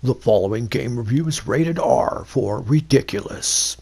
The following game review is rated R for ridiculous.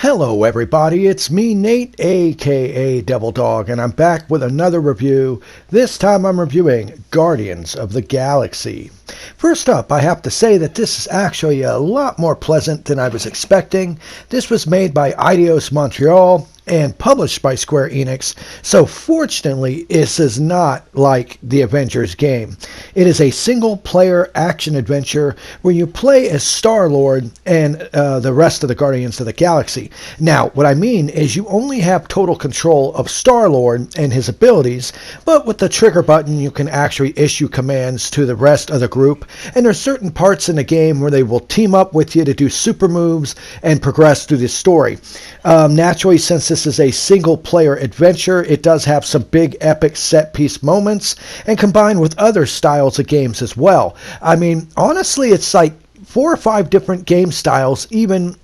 Hello everybody, it's me Nate, aka Devil Dog, and I'm back with another review. This time I'm reviewing Guardians of the Galaxy. First up, I have to say that this is actually a lot more pleasant than I was expecting. This was made by Eidos Montreal and published by Square Enix, so fortunately this is not like the Avengers game. It is a single-player action-adventure where you play as Star-Lord and the rest of the Guardians of the Galaxy. Now, what I mean is you only have total control of Star-Lord and his abilities, but with the trigger button you can actually issue commands to the rest of the group, and there are certain parts in the game where they will team up with you to do super moves and progress through the story. Naturally, since this is a single-player adventure, it does have some big epic set-piece moments, and combined with other styles of games as well. I mean, honestly, it's like 4 or 5 different game styles, even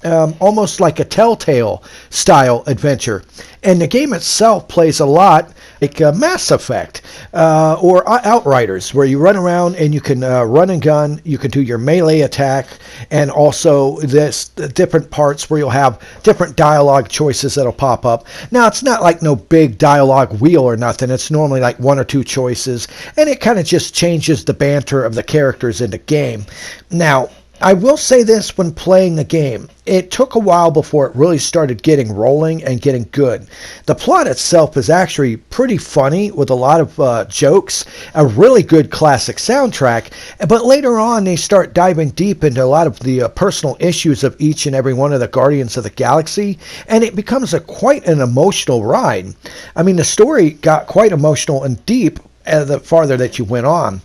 almost like a Telltale style adventure. And the game itself plays a lot like Mass Effect or Outriders, where you run around and you can run and gun, you can do your melee attack, and also this different parts where you'll have different dialogue choices that'll pop up. Now, it's not like no big dialogue wheel or nothing. It's normally like 1 or 2 choices, and it kind of just changes the banter of the characters in the game. Now, I will say this when playing the game. It took a while before it really started getting rolling and getting good. The plot itself is actually pretty funny with a lot of jokes, a really good classic soundtrack, but later on they start diving deep into a lot of the personal issues of each and every one of the Guardians of the Galaxy, and it becomes quite an emotional ride. I mean, the story got quite emotional and deep the farther that you went on.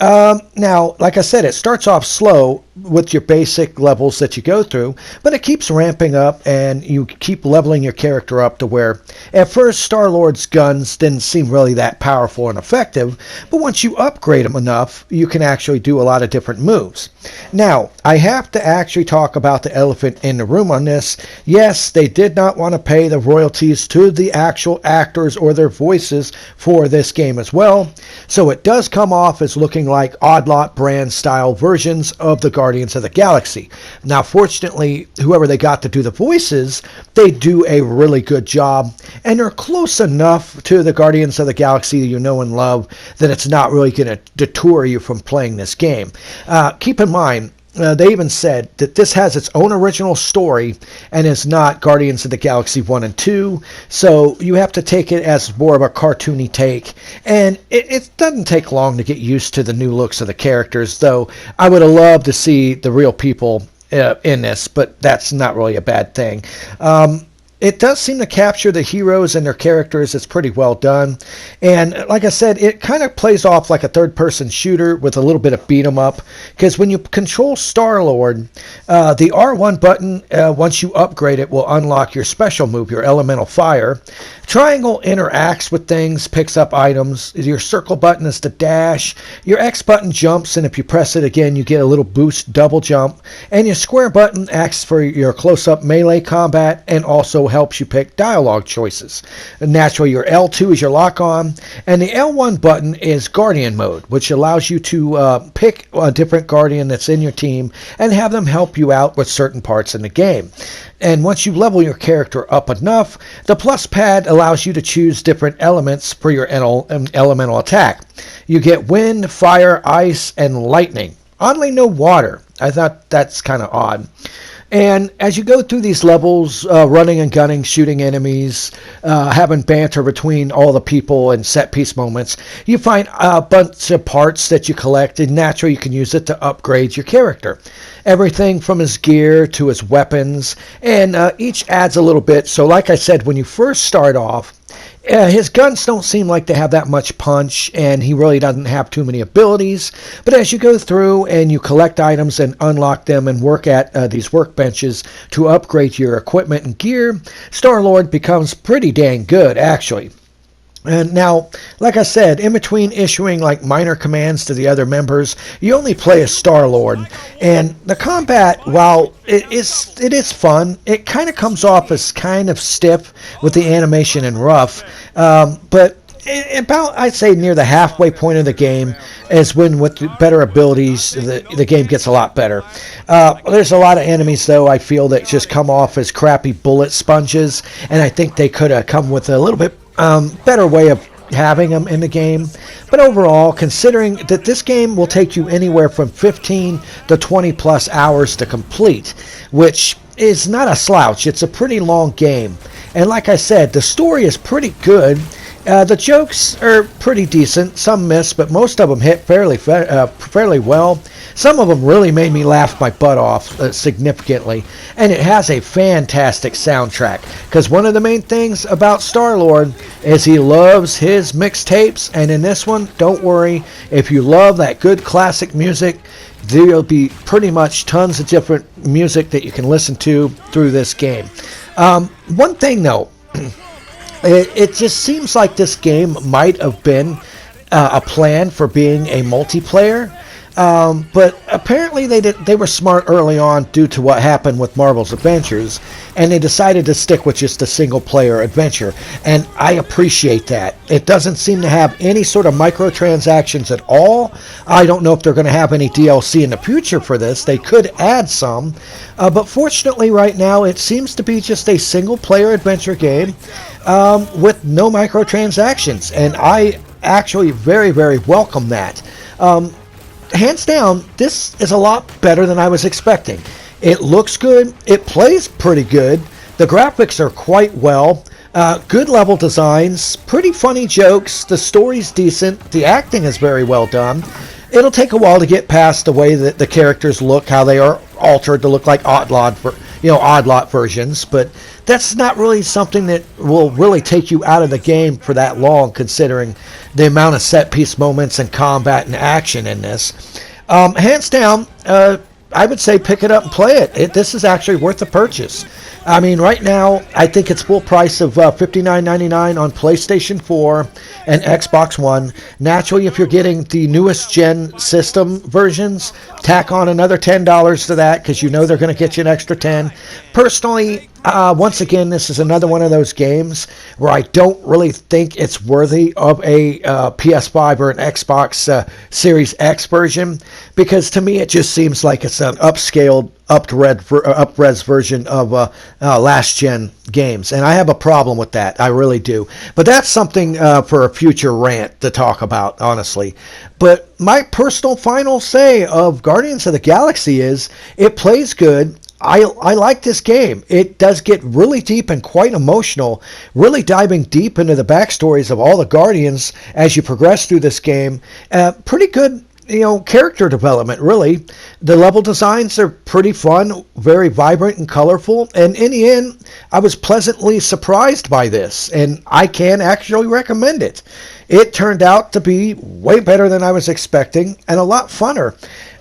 Now, like I said, it starts off slow with your basic levels that you go through, but it keeps ramping up and you keep leveling your character up to where at first Star-Lord's guns didn't seem really that powerful and effective, but once you upgrade them enough, you can actually do a lot of different moves. Now, I have to actually talk about the elephant in the room on this. Yes, they did not want to pay the royalties to the actual actors or their voices for this game as well, so it does come off as looking like Odd Lot brand style versions of the Guardians of the Galaxy. Now, fortunately, whoever they got to do the voices, they do a really good job, and they're close enough to the Guardians of the Galaxy that you know and love that it's not really going to deter you from playing this game. Keep in mind, they even said that this has its own original story and is not Guardians of the Galaxy 1 and 2, so you have to take it as more of a cartoony take, and it doesn't take long to get used to the new looks of the characters, though I would have loved to see the real people in this, but that's not really a bad thing. It does seem to capture the heroes and their characters. It's pretty well done. And like I said, it kind of plays off like a third-person shooter with a little bit of beat-em-up. Because when you control Star-Lord, the R1 button, once you upgrade it, will unlock your special move, your elemental fire. Triangle interacts with things, picks up items. Your circle button is to dash. Your X button jumps, and if you press it again, you get a little boost, double jump. And your square button acts for your close-up melee combat and also helps you pick dialogue choices. And naturally, your L2 is your lock-on, and the L1 button is Guardian mode, which allows you to pick a different Guardian that's in your team and have them help you out with certain parts in the game. And once you level your character up enough, the plus pad allows you to choose different elements for your elemental attack. You get wind, fire, ice, and lightning. Oddly, no water. I thought that's kind of odd. And as you go through these levels, running and gunning, shooting enemies, having banter between all the people and set-piece moments, you find a bunch of parts that you collect, and naturally you can use it to upgrade your character. Everything from his gear to his weapons, and each adds a little bit. So like I said, when you first start off, His guns don't seem like they have that much punch, and he really doesn't have too many abilities. But as you go through and you collect items and unlock them and work at these workbenches to upgrade your equipment and gear, Star-Lord becomes pretty dang good, actually. And now, like I said, in between issuing like minor commands to the other members, you only play as Star-Lord. And the combat, while it is fun, it kind of comes off as kind of stiff with the animation and rough. But about, I'd say, near the halfway point of the game is when, with better abilities, the game gets a lot better. There's a lot of enemies, though, I feel, that just come off as crappy bullet sponges, and I think they could have come with a little bit better way of having them in the game. But overall, considering that this game will take you anywhere from 15 to 20 plus hours to complete, which is not a slouch. It's a pretty long game. And like I said, the story is pretty good. The jokes are pretty decent. Some miss, but most of them hit fairly well. Some of them really made me laugh my butt off significantly. And it has a fantastic soundtrack. Because one of the main things about Star-Lord is he loves his mixtapes. And in this one, don't worry. If you love that good classic music, there'll be pretty much tons of different music that you can listen to through this game. One thing, though. It just seems like this game might have been a plan for being a multiplayer, but apparently they were smart early on due to what happened with Marvel's Adventures, and they decided to stick with just a single-player adventure, and I appreciate that. It doesn't seem to have any sort of microtransactions at all. I don't know if they're going to have any DLC in the future for this. They could add some, but fortunately right now it seems to be just a single-player adventure game with no microtransactions, and I actually very, very welcome that. Hands down, this is a lot better than I was expecting. It looks good. It plays pretty good. The graphics are quite well. Good level designs. Pretty funny jokes. The story's decent. The acting is very well done. It'll take a while to get past the way that the characters look, how they are altered to look like odd lot versions, but that's not really something that will really take you out of the game for that long, considering the amount of set piece moments and combat and action in this. Hands down, I would say pick it up and play it. This is actually worth the purchase. I mean, right now, I think it's full price of $59.99 on PlayStation 4 and Xbox One. Naturally, if you're getting the newest gen system versions, tack on another $10 to that, because you know they're going to get you an extra 10. Personally, once again, this is another one of those games where I don't really think it's worthy of a PS5 or an Xbox Series X version, because to me it just seems like it's an upscaled, up-res version of last-gen games, and I have a problem with that. I really do. But that's something for a future rant to talk about, honestly. But my personal final say of Guardians of the Galaxy is it plays good. I like this game. It does get really deep and quite emotional, really diving deep into the backstories of all the Guardians as you progress through this game. Pretty good, character development, really. The level designs are pretty fun, very vibrant and colorful, and in the end, I was pleasantly surprised by this, and I can actually recommend it. It turned out to be way better than I was expecting, and a lot funner.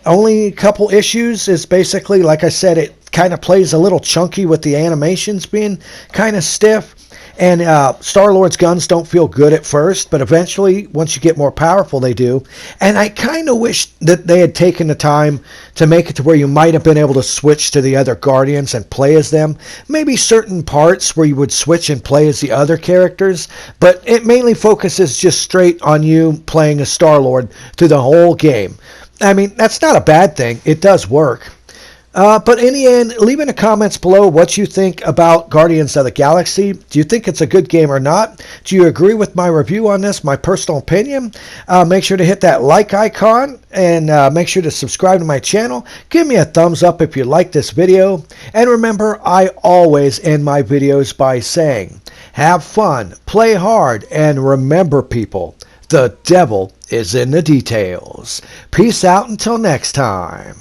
Only a couple issues is basically, like I said, it kind of plays a little chunky with the animations being kind of stiff. And Star-Lord's guns don't feel good at first, but eventually, once you get more powerful, they do. And I kind of wish that they had taken the time to make it to where you might have been able to switch to the other Guardians and play as them. Maybe certain parts where you would switch and play as the other characters, but it mainly focuses just straight on you playing as Star-Lord through the whole game. I mean, that's not a bad thing. It does work. But in the end, leave in the comments below what you think about Guardians of the Galaxy. Do you think it's a good game or not? Do you agree with my review on this, my personal opinion? Make sure to hit that like icon and make sure to subscribe to my channel. Give me a thumbs up if you like this video. And remember, I always end my videos by saying, have fun, play hard, and remember, people, the devil is in the details. Peace out until next time.